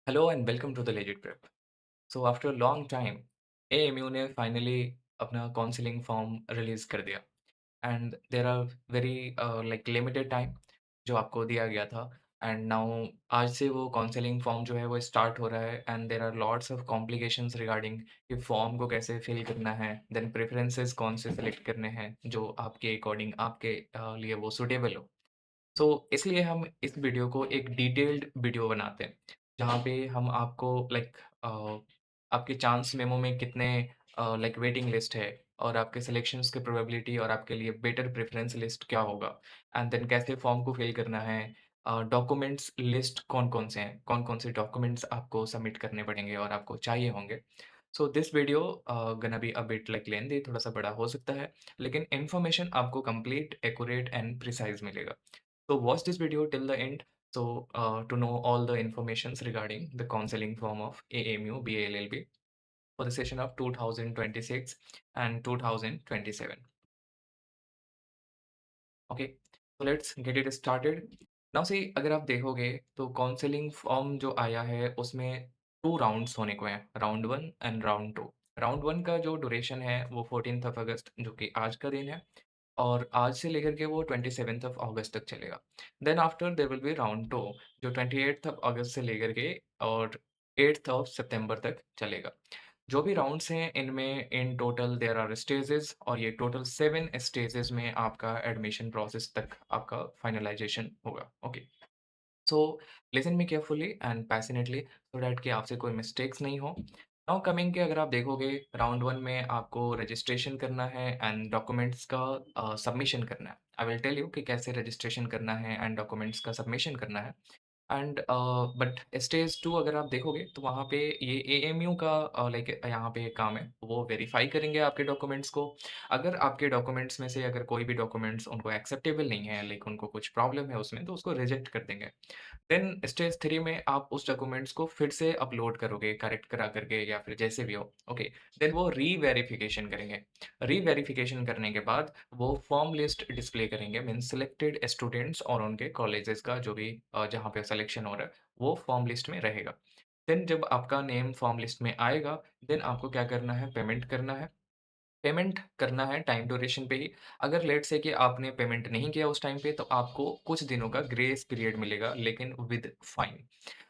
Hello and welcome to the Legit Prep. So after a long time, AMU ने finally अपना counselling form release कर दिया and there are very like limited time जो आपको दिया गया था एंड नाउ आज से वो काउंसलिंग फॉर्म जो है वो स्टार्ट हो रहा है and there are lots of complications regarding कि फॉर्म को कैसे फिल करना है देन प्रेफरेंसेस कौन से सिलेक्ट करने हैं जो आपके अकॉर्डिंग आपके लिए वो सुटेबल हो। सो इसलिए हम इस वीडियो को एक डिटेल्ड वीडियो बनाते हैं, जहाँ पे हम आपको लाइक आपके चांस मेमो में कितने लाइक वेटिंग लिस्ट है और आपके सिलेक्शंस की प्रोबेबिलिटी और आपके लिए बेटर प्रेफरेंस लिस्ट क्या होगा एंड देन कैसे फॉर्म को फिल करना है। डॉक्यूमेंट्स लिस्ट कौन-कौन से हैं, कौन-कौन से डॉक्यूमेंट्स आपको सबमिट करने पड़ेंगे और आपको चाहिए होंगे। So this video gonna be a bit like lengthy, थोड़ा-सा बड़ा हो सकता है, लेकिन इन्फॉर्मेशन आपको कंप्लीट, एक्यूरेट एंड प्रिसाइज़ मिलेगा। So watch this video till the end. So to know all the informations regarding the counseling form of AMU BALLB for the session of 2026 and 2027. Okay, so let's get it started. Now see अगर आप देखोगे तो counselling form जो आया है उसमें 2 rounds होने को हैं, राउंड 1 एंड राउंड 2। राउंड 1 का जो ड्यूरेशन है वो 14th ऑफ अगस्त जो कि आज का दिन है और आज से लेकर के वो 27th ऑफ अगस्त तक चलेगा। Then after there will be round 2 जो 28th ऑफ अगस्त से लेकर के और 8th ऑफ सितंबर तक चलेगा। जो भी राउंड्स हैं इनमें in total there are stages और ये टोटल 7 स्टेजेस में आपका एडमिशन प्रोसेस तक आपका फाइनलाइजेशन होगा। Okay, so listen me carefully and passionately so that कि आपसे कोई मिस्टेक्स नहीं हो। नाउ कमिंग के अगर आप देखोगे राउंड 1 में आपको रजिस्ट्रेशन करना है एंड डॉक्यूमेंट्स का सबमिशन करना है। आई विल टेल यू कि कैसे रजिस्ट्रेशन करना है एंड डॉक्यूमेंट्स का सबमिशन करना है। एंड बट स्टेज 2 अगर आप देखोगे तो वहाँ पे ये एएमयू का लाइक यहाँ पे काम है, वो वेरीफाई करेंगे आपके डॉक्यूमेंट्स को। अगर आपके डॉक्यूमेंट्स में से अगर कोई भी डॉक्यूमेंट्स उनको एक्सेप्टेबल नहीं है, लाइक उनको कुछ प्रॉब्लम है उसमें, तो उसको रिजेक्ट कर देंगे। देन स्टेज 3 में आप उस डॉक्यूमेंट्स को फिर से अपलोड करोगे, करेक्ट करा करके या फिर जैसे भी हो, ओके। देन वो री-वेरिफिकेशन करेंगे। री-वेरिफिकेशन करने के बाद वो फॉर्म लिस्ट डिस्प्ले करेंगे, मीन्स सिलेक्टेड स्टूडेंट्स और उनके कॉलेजेस का जो भी जहाँ पे सिलेक्शन हो रहा है, वो फॉर्म लिस्ट में रहेगा। देन जब आपका नेम फॉर्म लिस्ट में आएगा, देन आपको क्या करना है, पेमेंट करना है। पेमेंट करना है टाइम ड्यूरेशन पे ही। अगर लेट्स से कि आपने पेमेंट नहीं किया उस टाइम पे तो आपको कुछ दिनों का ग्रेस पीरियड मिलेगा लेकिन विद फाइन।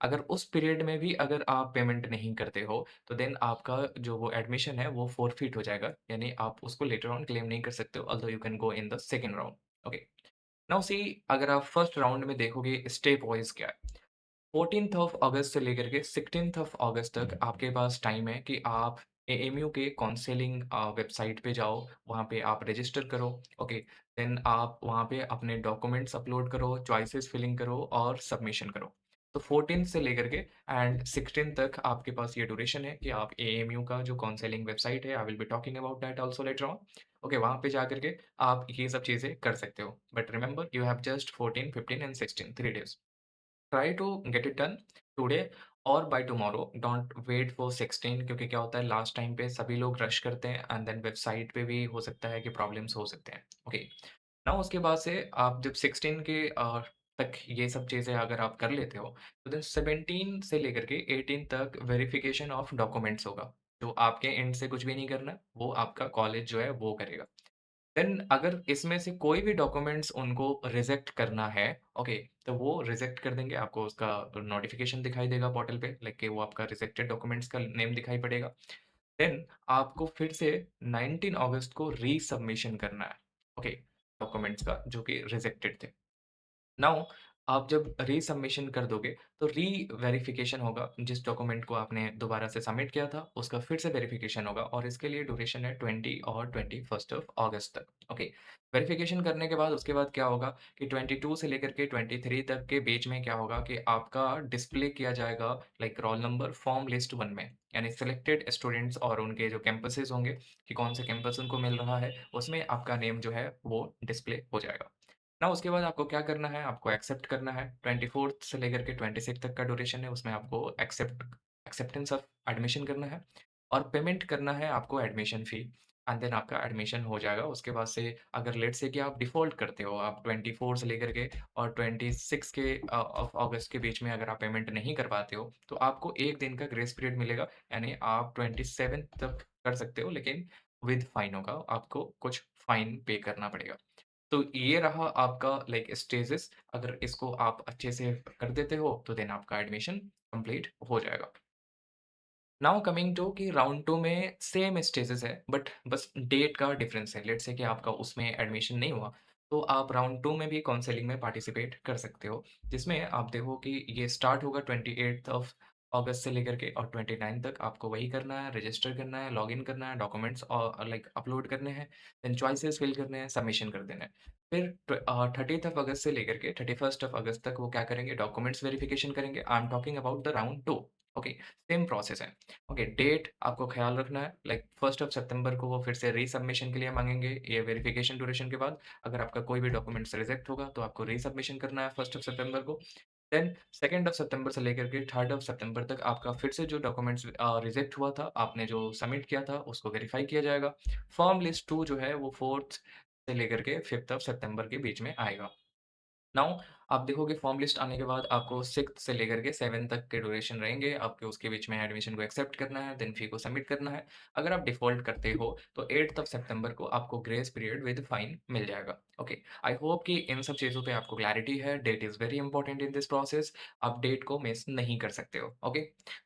अगर उस पीरियड में भी अगर आप पेमेंट नहीं करते हो तो देन आपका जो वो एडमिशन है वो फ़ॉरफिट हो जाएगा। यानी आप उसको लेटर ऑन क्लेम नहीं कर सकते हो although you can go in the second round. Okay. Now see अगर आप फर्स्ट राउंड में देखोगे स्टेप वाइज़ क्या है। 14th ऑफ अगस्त से लेकर के 16th ऑफ अगस्त तक आपके पास टाइम है कि आप एएमयू के काउंसलिंग वेबसाइट पे जाओ, वहाँ पे आप रजिस्टर करो, ओके। देन आप वहाँ पे अपने डॉक्यूमेंट्स अपलोड करो, चॉइसेस फिलिंग करो और सबमिशन करो। तो 14th से लेकर के एंड 16 तक आपके पास ये ड्यूरेशन है कि आप एएमयू का जो काउंसलिंग वेबसाइट है, I will be talking about that also later on, okay, वहाँ पे जाकर के आप ये सब चीज़ें कर सकते हो। But remember you have just 14, 15 and 16 3 days. Try to get it done today और by tomorrow, don't wait for 16 क्योंकि क्या होता है लास्ट टाइम पे सभी लोग रश करते हैं एंड देन वेबसाइट पे भी हो सकता है कि प्रॉब्लम्स हो सकते हैं। ओके, नाउ उसके बाद से आप जब 16 के तक ये सब चीज़ें अगर आप कर लेते हो तो देन 17 से लेकर के 18 तक वेरिफिकेशन ऑफ डॉक्यूमेंट्स होगा। जो आपके एंड से कुछ भी नहीं करना है, वो आपका कॉलेज जो है वो करेगा। देन अगर इसमें से कोई भी डॉक्यूमेंट्स उनको रिजेक्ट करना है, ओके, तो वो रिजेक्ट कर देंगे, आपको उसका नोटिफ़िकेशन दिखाई देगा पोर्टल पे, लाइक कि वो आपका रिजेक्टेड डॉक्यूमेंट्स का नेम दिखाई पड़ेगा। देन आपको फिर से 19 अगस्त को रीसबमिशन करना है, ओके, डॉक्यूमेंट्स का जो कि रिजेक्टेड थे। नाउ आप जब रीसबमिशन कर दोगे तो री-वेरिफिकेशन होगा, जिस डॉक्यूमेंट को आपने दोबारा से सबमिट किया था, उसका फिर से वेरिफिकेशन होगा और इसके लिए ड्यूरेशन है 20 और 21st ऑफ अगस्त तक। ओके, वेरिफिकेशन करने के बाद उसके बाद क्या होगा कि 22 से लेकर के 23 तक के बीच में क्या होगा कि आपका डिस्प्ले किया जाएगा like roll number form list 1 में। यानी सिलेक्टेड स्टूडेंट्स और उनके जो कैंपसेस होंगे कि कौन से कैंपस उनको मिल रहा है, उसमें आपका नेम जो है वो डिस्प्ले हो जाएगा। ना उसके बाद आपको क्या करना है, आपको एक्सेप्ट करना है। 24th से लेकर के 26 तक का ड्यूरेशन है, उसमें आपको एक्सेप्टेंस ऑफ एडमिशन करना है और पेमेंट करना है आपको एडमिशन फ़ी। एंड देन आपका एडमिशन हो जाएगा। उसके बाद से अगर लेट्स से कि आप डिफ़ॉल्ट करते हो, आप 24 से लेकर के और 26 के ऑफ अगस्त के बीच में अगर आप पेमेंट नहीं कर पाते हो, तो आपको 1 दिन का ग्रेस पीरियड मिलेगा। यानी आप 27 तक कर सकते हो, लेकिन विद फाइन होगा, आपको कुछ फाइन पे करना पड़ेगा। तो ये रहा आपका लाइक स्टेजेस, अगर इसको आप अच्छे से कर देते हो, तो देन आपका एडमिशन कंप्लीट हो जाएगा। नाउ कमिंग टू कि राउंड 2 में सेम स्टेजेस है, बट बस डेट का डिफरेंस है। लेट्स से कि आपका उसमें एडमिशन नहीं हुआ, तो आप राउंड 2 में भी काउंसलिंग में पार्टिसिपेट कर सकते हो, जिसमें आप देखो कि ये स्टार्ट होगा 28th ऑफ अगस्त से लेकर के और 29 तक आपको वही करना है, रजिस्टर करना है, लॉगिन करना है, डॉक्यूमेंट्स और लाइक अपलोड करने हैं, देन चॉइसेस फिल करने हैं, सबमिशन कर देना है। फिर 30th ऑफ अगस्त से लेकर के 31st ऑफ अगस्त तक वो क्या करेंगे, डॉक्यूमेंट्स वेरिफिकेशन करेंगे। I am talking about the round 2। Okay, same process है। ओके, डेट आपको ख़्याल रखना है, लाइक 1st ऑफ सितंबर को वो फिर से रीसबमिशन के लिए माँगेंगे, ये वेरिफिकेशन ड्यूरेशन के बाद। अगर आपका कोई भी डॉक्यूमेंट्स रिजेक्ट होगा, तो आपको रीसबमिशन करना है 1st ऑफ सितंबर को। देन 2nd ऑफ सितंबर से लेकर के 3rd ऑफ सितंबर तक आपका फिर से जो डॉक्यूमेंट्स रिजेक्ट हुआ था, आपने जो सबमिट किया था, उसको वेरीफाई किया जाएगा। फॉर्म लिस्ट 2 जो है, वो 4th से लेकर के 5th ऑफ सितंबर के बीच में आएगा। नाउ आप देखोगे फॉर्म लिस्ट आने के बाद आपको 6th से लेकर के 7 तक के ड्यूरेशन रहेंगे, आपके उसके बीच में एडमिशन को एक्सेप्ट करना है, देन फी को सबमिट करना है। अगर आप डिफ़ॉल्ट करते हो, तो 8th ऑफ सितंबर को आपको ग्रेस पीरियड विद फाइन मिल जाएगा। ओके, आई होप कि इन सब चीज़ों पे आपको क्लैरिटी है। That is very important in this process, आप डेट को मिस नहीं कर सकते हो। ओके,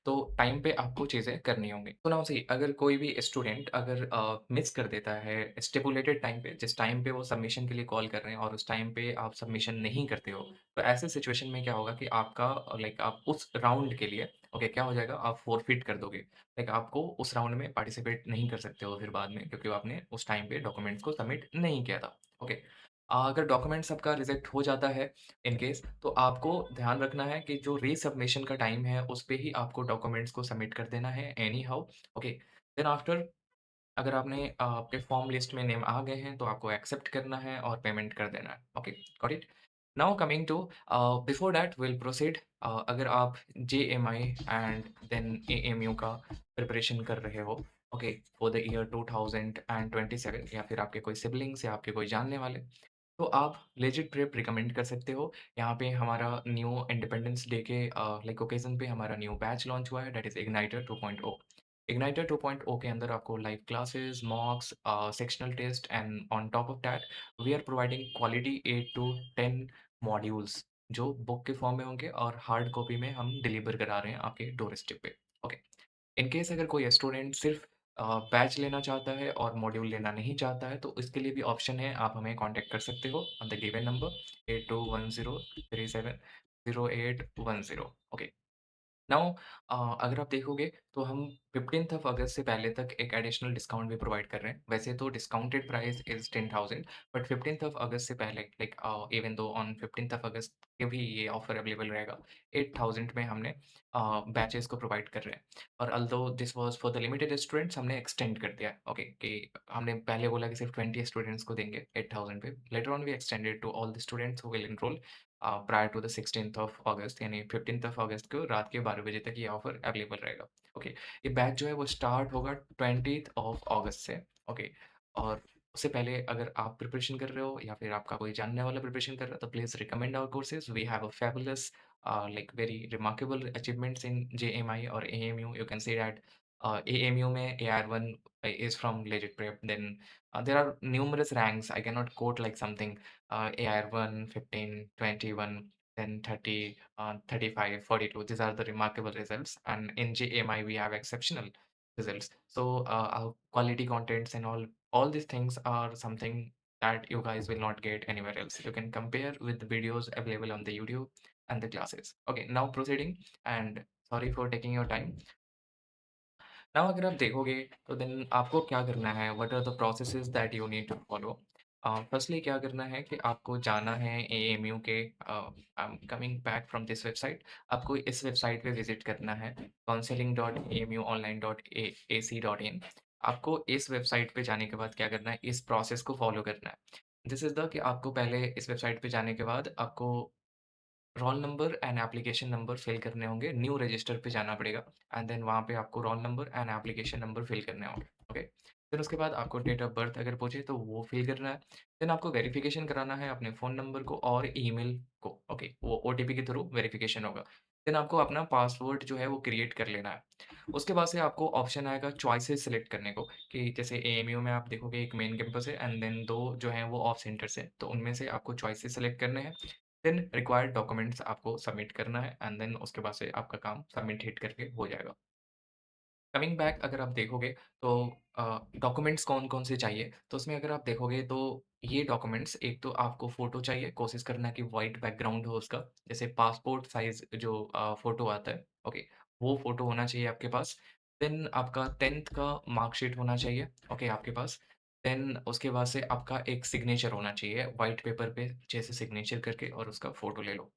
तो टाइम पे आपको चीज़ें करनी होंगी। तो नाउ सी, अगर कोई भी स्टूडेंट अगर मिस कर देता है स्टिपुलेटेड टाइम पे, जिस टाइम पे वो सबमिशन के लिए कॉल कर रहे हैं और उस टाइम पे आप सबमिशन नहीं करते हो, तो ऐसे सिचुएशन में क्या होगा कि आपका लाइक आप उस राउंड के लिए ओके क्या हो जाएगा, आप फ़ॉरफिट कर दोगे। लाइक आपको उस राउंड में पार्टिसिपेट नहीं कर सकते हो फिर बाद में, क्योंकि आपने उस टाइम पे डॉक्यूमेंट्स को सबमिट नहीं किया था। ओके, अगर डॉक्यूमेंट्स आपका रिजेक्ट हो जाता है इन केस, तो आपको ध्यान रखना है कि जो रीसबमिशन का टाइम है, उस पे ही आपको डॉक्यूमेंट्स को सबमिट कर देना है anyhow. Okay, then after अगर आपने आपके फॉर्म लिस्ट में नेम आ गए हैं, तो आपको एक्सेप्ट करना है और पेमेंट कर देना है। Okay, got it? Now coming to before that will proceed. अगर आप जेएमआई एंड देन एएमयू का प्रिपरेशन कर रहे हो, ओके, फॉर द ईयर 2027, या फिर आपके कोई सिबलिंग्स या आपके कोई जानने वाले, तो आप लेजिट प्रेप रिकमेंड कर सकते हो। यहाँ पे हमारा न्यू इंडिपेंडेंस डे के लाइक ओकेज़न पे हमारा न्यू बैच लॉन्च हुआ है, दैट इज़ इग्नाइटर 2.0। इग्नाइटर 2.0 के अंदर आपको live classes, mocks, sectional test and on top of that we are providing quality 8 to 10 modules, जो बुक के फॉर्म में होंगे और हार्ड कॉपी में हम डिलीवर करा रहे हैं आपके डोर स्टेप पे। ओके, इन केस अगर कोई स्टूडेंट सिर्फ बैच लेना चाहता है और मॉड्यूल लेना नहीं चाहता है, तो इसके लिए भी ऑप्शन है, आप हमें कॉन्टैक्ट कर सकते हो on the given number 8210370810। Okay, now अगर आप देखोगे, तो हम 15th ऑफ अगस्त से पहले तक एक एडिशनल डिस्काउंट भी प्रोवाइड कर रहे हैं। वैसे तो discounted price is 10,000, but 15th of अगस्त से पहले like even though on 15th of अगस्त के भी ये ऑफर अवेलेबल रहेगा। 8,000 में हमने बैचेस को प्रोवाइड कर रहे हैं, और although this was for the limited students, हमने एक्सटेंड कर दिया है। ओके, कि हमने पहले बोला कि सिर्फ 20 स्टूडेंट्स को देंगे 8,000 पे। Later on we extended to all the students who will enrol prior to the 16th of अगस्त, यानी 15th ऑफ अगस्त को रात के 12 बजे तक ये ऑफर अवेलेबल रहेगा। ओके, ये बैच जो है वो स्टार्ट होगा 20th ऑफ अगस्त से। ओके, और उससे पहले अगर आप प्रिपरेशन कर रहे हो या फिर आपका कोई जानने वाला प्रिपरेशन कर रहा है, तो please recommend our courses. We have a fabulous like very remarkable achievements in JMI और AMU. You can see that AMU में AR1 is from Legit Prep. Then there are numerous ranks. I cannot quote like something AR1, 15, 21, then 30, 35, 42. These are the remarkable results. And in JMI, we have exceptional results. So our quality contents and all these things are something that you guys will not get anywhere else. You can compare with the videos available on the YouTube and the classes. Okay, now proceeding, and sorry for taking your time. Now अगर आप देखोगे, तो then आपको क्या करना है, what are the processes that you need to follow. Firstly क्या करना है कि आपको जाना है एएमयू के, I am coming back from this website. आपको इस वेबसाइट पे विजिट करना है, counseling.amuonline.ac.in। आपको इस वेबसाइट पे जाने के बाद क्या करना है, इस प्रोसेस को फॉलो करना है। दिस इज़ द कि आपको पहले इस वेबसाइट पे जाने के बाद आपको roll number and application number fill करने होंगे, न्यू रजिस्टर पे जाना पड़ेगा, एंड देन वहाँ पे आपको roll number and application number fill करने होंगे। ओके। फिर उसके बाद आपको डेट ऑफ बर्थ अगर पूछे तो वो फ़िल करना है। देन आपको वेरिफ़िकेशन कराना है अपने फ़ोन नंबर को और ईमेल को, ओके, वो ओटीपी के थ्रू वेरिफ़िकेशन होगा। देन आपको अपना पासवर्ड जो है वो क्रिएट कर लेना है। उसके बाद से आपको ऑप्शन आएगा चॉइसेस सेलेक्ट करने को कि जैसे एएमयू में आप देखोगे एक मेन कैंपस है एंड देन 2 जो हैं वो ऑफ सेंटर्स हैं। तो उनमें से आपको चॉइसेस सेलेक्ट करने हैं। देन रिक्वायर्ड डॉक्यूमेंट्स आपको सबमिट करना है एंड देन उसके बाद से आपका काम सबमिट हिट करके हो जाएगा। कमिंग बैक अगर आप देखोगे तो डॉक्यूमेंट्स कौन-कौन से चाहिए, तो उसमें अगर आप देखोगे तो ये डॉक्यूमेंट्स एक तो आपको फ़ोटो चाहिए, कोशिश करना कि व्हाइट बैकग्राउंड हो उसका, जैसे पासपोर्ट साइज़ जो फ़ोटो आता है, ओके, वो फ़ोटो होना चाहिए आपके पास। देन आपका 10th का मार्कशीट होना चाहिए, ओके, आपके पास। देन उसके बाद से आपका एक सिग्नेचर होना चाहिए, व्हाइट पेपर पे अच्छे से सिग्नेचर करके और उसका फ़ोटो ले लो।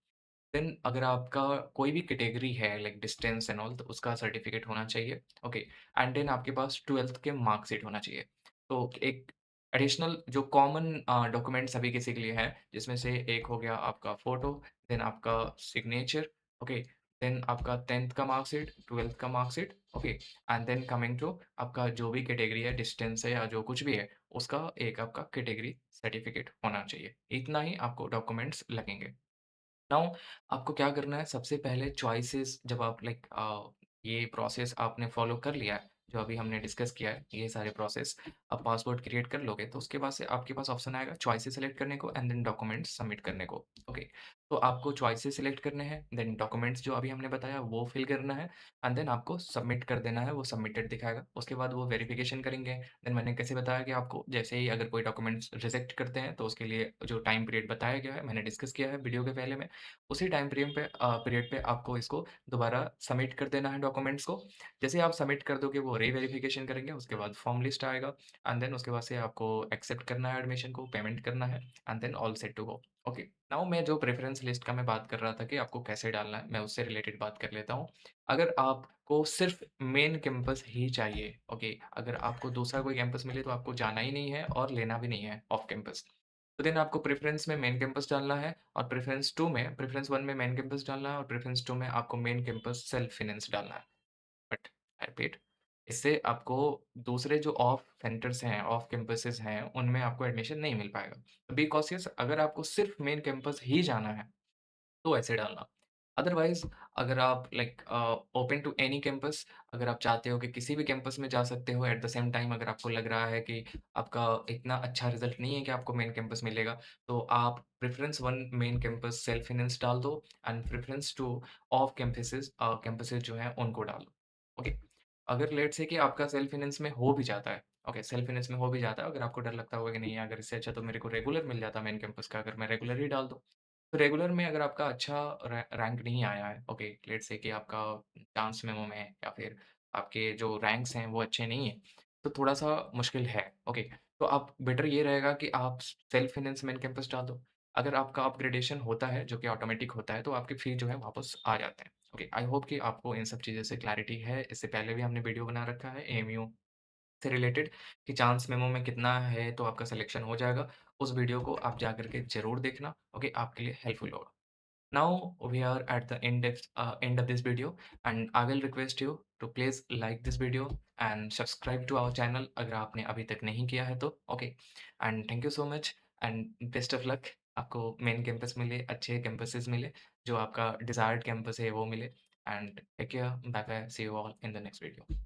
देन अगर आपका कोई भी कैटेगरी है लाइक डिस्टेंस एंड ऑल तो उसका सर्टिफिकेट होना चाहिए, ओके। एंड देन आपके पास 12th के मार्कशीट होना चाहिए। तो एक एडिशनल जो कॉमन डॉक्यूमेंट सभी किसी के लिए है, जिसमें से एक हो गया आपका फ़ोटो, देन आपका सिग्नेचर, ओके, देन आपका 10th का मार्कशीट, 12th का marksheet, okay, and then coming to आपका जो भी कैटेगरी है, डिस्टेंस है या जो कुछ भी है, उसका एक आपका कैटेगरी सर्टिफिकेट होना चाहिए। इतना ही आपको डॉक्यूमेंट्स लगेंगे। नाउ आपको क्या करना है सबसे पहले चॉइसेस जब आप लाइक ये प्रोसेस आपने फॉलो कर लिया है, जो अभी हमने डिस्कस किया है, ये सारे प्रोसेस आप पासवर्ड क्रिएट कर लोगे, तो उसके बाद से आपके पास ऑप्शन आएगा चॉइसेस सेलेक्ट करने को एंड देन डॉक्यूमेंट्स सबमिट करने को। ओके, तो आपको चॉइसेस सेलेक्ट करने हैं, देन डॉक्यूमेंट्स जो अभी हमने बताया वो फिल करना है एंड देन आपको सबमिट कर देना है, वो सबमिटेड दिखाएगा। उसके बाद वो वेरिफिकेशन करेंगे। देन मैंने कैसे बताया कि आपको जैसे ही अगर कोई डॉक्यूमेंट्स रिजेक्ट करते हैं, तो उसके लिए जो टाइम पीरियड बताया गया है, मैंने डिस्कस किया है वीडियो के पहले में, उसी टाइम पीरियड पे आपको इसको दोबारा सबमिट कर देना है डॉक्यूमेंट्स को। जैसे आप सबमिट कर दोगे वो री-वेरिफिकेशन करेंगे, उसके बाद फॉर्म लिस्ट आएगा एंड देन उसके बाद से आपको एक्सेप्ट करना है एडमिशन को, पेमेंट करना है and then all set to go. Okay, now मैं जो प्रेफ़रेंस लिस्ट का मैं बात कर रहा था कि आपको कैसे डालना है, मैं उससे रिलेटेड बात कर लेता हूँ। अगर आपको सिर्फ़ मेन कैंपस ही चाहिए, ओके, अगर आपको दूसरा कोई कैंपस मिले तो आपको जाना ही नहीं है और लेना भी नहीं है ऑफ कैंपस। तो देन आपको प्रेफ़रेंस में मेन कैंपस डालना है और प्रेफ़रेंस 1 में मेन कैंपस डालना है और प्रेफ़रेंस 2 में आपको मेन कैंपस सेल्फ फाइनेंस डालना है। बट आई रिपीट, इससे आपको दूसरे जो ऑफ सेंटर्स हैं, ऑफ कैंपसेज़ हैं, उनमें आपको एडमिशन नहीं मिल पाएगा। बी कॉशियस अगर आपको सिर्फ़ मेन कैंपस ही जाना है तो ऐसे डालना। अदरवाइज़ अगर आप like open to any campus, अगर आप चाहते हो कि किसी भी कैंपस में जा सकते हो एट द सेम टाइम अगर आपको लग रहा है कि आपका इतना अच्छा रिज़ल्ट नहीं है कि आपको मेन कैंपस मिलेगा, तो आप preference 1 main campus self finance डाल दो एंड प्रेफ़रेंस 2 ऑफ कैंपसेज़ जो हैं उनको डाल दो। ओके, अगर लेट्स से कि आपका सेल्फ फाइनेंस में हो भी जाता है, ओके, सेल्फ फाइनेंस में हो भी जाता है, अगर आपको डर लगता होगा कि नहीं अगर इससे अच्छा तो मेरे को रेगुलर मिल जाता मेन कैंपस का, अगर मैं रेगुलर ही डाल दूँ। तो रेगुलर में अगर आपका अच्छा रैंक नहीं आया है, ओके, लेट्स से कि आपका चांस मेमो में या फिर आपके जो रैंक्स हैं वो अच्छे नहीं हैं, तो थोड़ा-सा मुश्किल है, ओके। तो आप बेटर ये रहेगा कि आप सेल्फ फाइनेंस मेन कैंपस डाल दो। अगर आपका अपग्रेडेशन होता है, जो कि ऑटोमेटिक होता है, तो आपके फी जो है वापस आ जाते हैं। ओके, आई होप कि आपको इन सब चीज़ों से क्लैरिटी है। इससे पहले भी हमने वीडियो बना रखा है एएमयू से रिलेटेड कि चांस मेमो में कितना है तो आपका सिलेक्शन हो जाएगा। उस वीडियो को आप जाकर के ज़रूर देखना, ओके, आपके लिए हेल्पफुल होगा। Now we are at the end of this video and I will request you to please like this video and subscribe to our channel अगर आपने अभी तक नहीं किया है तो okay and thank you so much and best of luck आपको main campus मिले अच्छे कैंपसेस मिले जो आपका डिज़ायर्ड कैंपस है वो मिले and take care bye bye see you all in the next video